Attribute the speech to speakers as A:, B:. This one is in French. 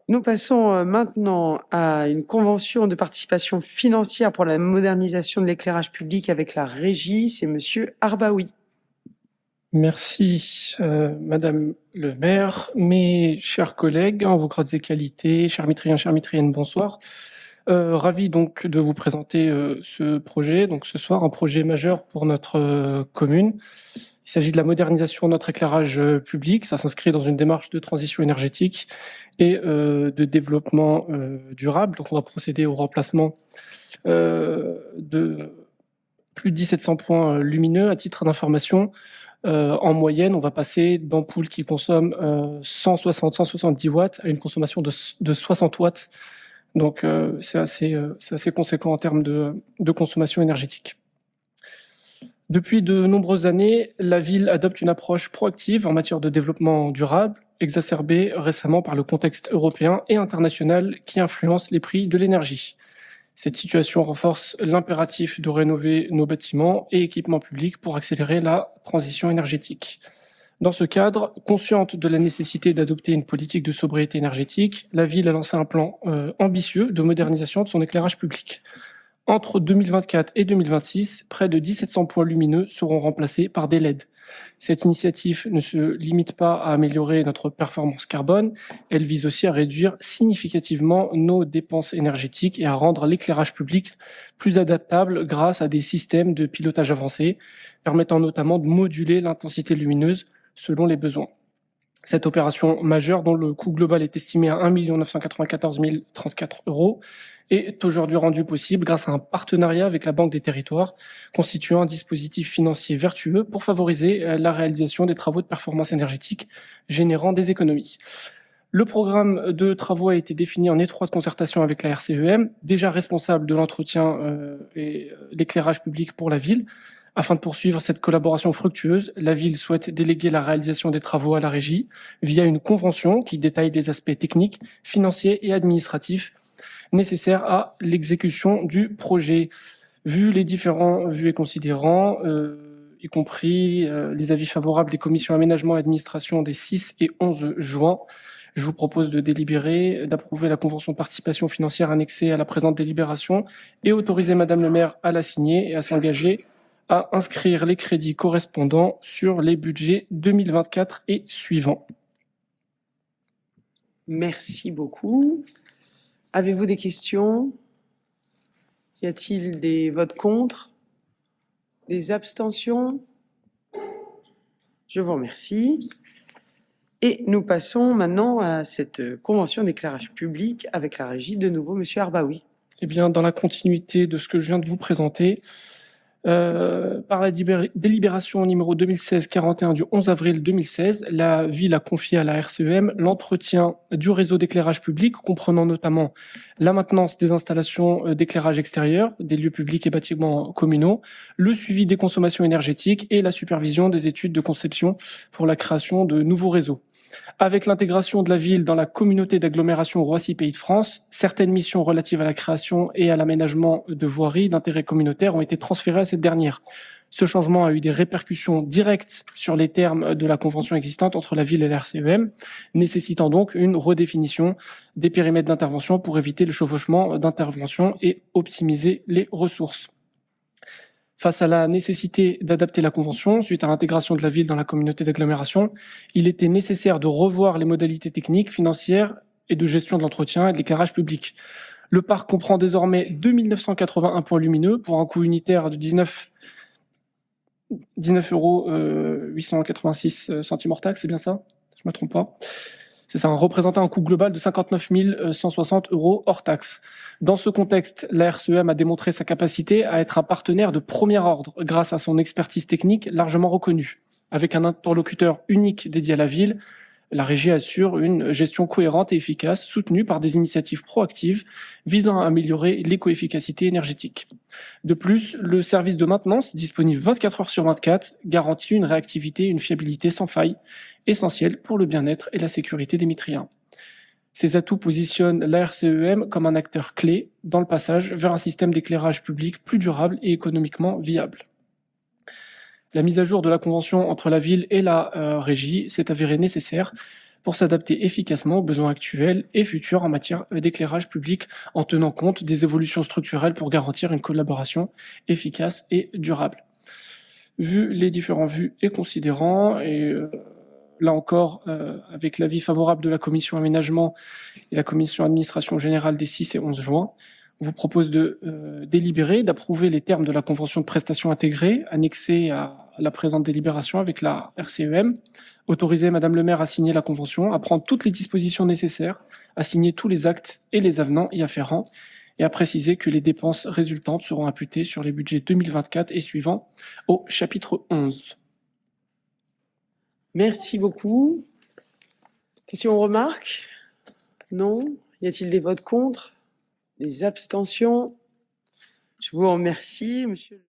A: Nous passons maintenant à une convention de participation financière pour la modernisation de l'éclairage public avec la régie. C'est Monsieur Arbaoui.
B: Merci, Madame le maire, mes chers collègues, en vos grades et qualités, chers mitriens, chères mitriennes, bonsoir. Ravi donc de vous présenter ce projet, donc ce soir, un projet majeur pour notre commune. Il s'agit de la modernisation de notre éclairage public. Ça s'inscrit dans une démarche de transition énergétique et de développement durable. Donc on va procéder au remplacement de plus de 1700 points lumineux. À titre d'information, en moyenne, on va passer d'ampoules qui consomment 160-170 watts à une consommation de 60 watts. Donc c'est assez conséquent en termes de consommation énergétique. Depuis de nombreuses années, la ville adopte une approche proactive en matière de développement durable, exacerbée récemment par le contexte européen et international qui influence les prix de l'énergie. Cette situation renforce l'impératif de rénover nos bâtiments et équipements publics pour accélérer la transition énergétique. Dans ce cadre, consciente de la nécessité d'adopter une politique de sobriété énergétique, la ville a lancé un plan ambitieux de modernisation de son éclairage public. Entre 2024 et 2026, près de 1700 points lumineux seront remplacés par des LED. Cette initiative ne se limite pas à améliorer notre performance carbone, elle vise aussi à réduire significativement nos dépenses énergétiques et à rendre l'éclairage public plus adaptable grâce à des systèmes de pilotage avancés, permettant notamment de moduler l'intensité lumineuse selon les besoins. Cette opération majeure, dont le coût global est estimé à 1 994 034 €, est aujourd'hui rendue possible grâce à un partenariat avec la Banque des Territoires, constituant un dispositif financier vertueux pour favoriser la réalisation des travaux de performance énergétique générant des économies. Le programme de travaux a été défini en étroite concertation avec la RCEM, déjà responsable de l'entretien et l'éclairage public pour la ville. Afin de poursuivre cette collaboration fructueuse, la ville souhaite déléguer la réalisation des travaux à la régie via une convention qui détaille les aspects techniques, financiers et administratifs nécessaires à l'exécution du projet. Vu les différents vues et considérants, y compris les avis favorables des commissions aménagement et administration des 6 et 11 juin, je vous propose de délibérer, d'approuver la convention de participation financière annexée à la présente délibération et autoriser Madame le maire à la signer et à s'engager à inscrire les crédits correspondants sur les budgets 2024 et suivants.
A: Merci beaucoup. Avez-vous des questions? Y a-t-il des votes contre? Des abstentions? Je vous remercie. Et nous passons maintenant à cette convention d'éclairage public avec la régie. De nouveau, Monsieur Arbaoui.
B: Eh bien, dans la continuité de ce que je viens de vous présenter, par la délibération numéro 2016-41 du 11 avril 2016, la ville a confié à la RCEM l'entretien du réseau d'éclairage public, comprenant notamment la maintenance des installations d'éclairage extérieur, des lieux publics et bâtiments communaux, le suivi des consommations énergétiques et la supervision des études de conception pour la création de nouveaux réseaux. Avec l'intégration de la ville dans la communauté d'agglomération Roissy Pays de France, certaines missions relatives à la création et à l'aménagement de voiries d'intérêt communautaire ont été transférées à cette dernière. Ce changement a eu des répercussions directes sur les termes de la convention existante entre la ville et la RCEM, nécessitant donc une redéfinition des périmètres d'intervention pour éviter le chevauchement d'intervention et optimiser les ressources. Face à la nécessité d'adapter la convention suite à l'intégration de la ville dans la communauté d'agglomération, il était nécessaire de revoir les modalités techniques, financières et de gestion de l'entretien et de l'éclairage public. Le parc comprend désormais 2 981 points lumineux pour un coût unitaire de 19,886 € hors taxe, c'est bien ça? Je ne me trompe pas. C'est ça, représentant un coût global de 59 160 € hors taxe. Dans ce contexte, la RCEM a démontré sa capacité à être un partenaire de premier ordre grâce à son expertise technique largement reconnue. Avec un interlocuteur unique dédié à la ville, la régie assure une gestion cohérente et efficace, soutenue par des initiatives proactives visant à améliorer l'éco-efficacité énergétique. De plus, le service de maintenance, disponible 24 heures sur 24, garantit une réactivité et une fiabilité sans faille, essentielle pour le bien-être et la sécurité des Mitriens. Ces atouts positionnent la RCEM comme un acteur clé dans le passage vers un système d'éclairage public plus durable et économiquement viable. La mise à jour de la convention entre la ville et la régie s'est avérée nécessaire pour s'adapter efficacement aux besoins actuels et futurs en matière d'éclairage public en tenant compte des évolutions structurelles pour garantir une collaboration efficace et durable. Vu les différents vues et considérants, et là encore, avec l'avis favorable de la commission aménagement et la commission administration générale des 6 et 11 juin, on vous propose de délibérer, d'approuver les termes de la convention de prestation intégrée annexée à la présente délibération avec la RCEM, autoriser Madame le maire à signer la convention, à prendre toutes les dispositions nécessaires, à signer tous les actes et les avenants y afférents, et à préciser que les dépenses résultantes seront imputées sur les budgets 2024 et suivants au chapitre 11.
A: Merci beaucoup. Questions ou remarques? Non? Y a-t-il des votes contre? Des abstentions? Je vous remercie, monsieur.